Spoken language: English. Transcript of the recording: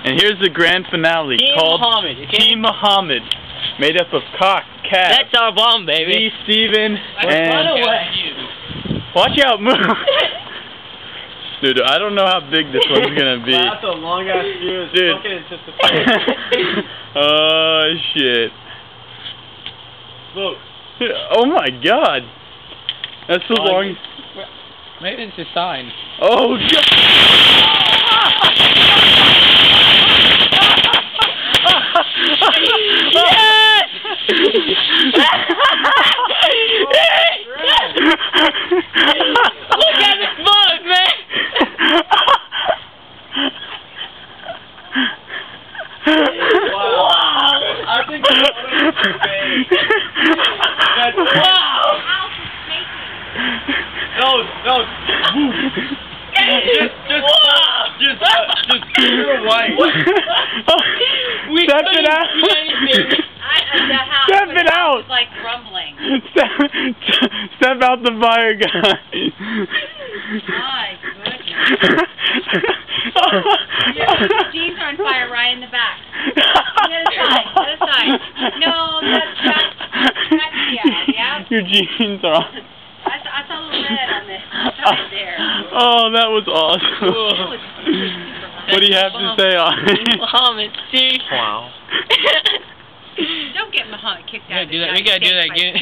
And here's the grand finale Team called Muhammad, okay? Team Muhammad, made up of Cock, Cat, That's our bomb, baby. me, Steven, and... Run away. Watch out, move! Dude, I don't know how big this one's gonna be. Wow, that's a long ass fuse. Dude. Fucking anticipation. Oh, shit. Look. Oh my god. That's so long. Maybe it's a sign. Oh, god. Yes! Look at this bug, man! Wow. I think that's Wow! No. Just pure white. Step it out. Step it out. It's like rumbling. Step out the fire, guys. My goodness. Your jeans are on fire right in the back. The other side. No, that's yeah. Your jeans are on. I saw a little red on this side there. Oh, that was awesome. What do you have to say on it? Muhammad, Steve. Wow. Don't get Muhammad kicked out. We gotta do that again.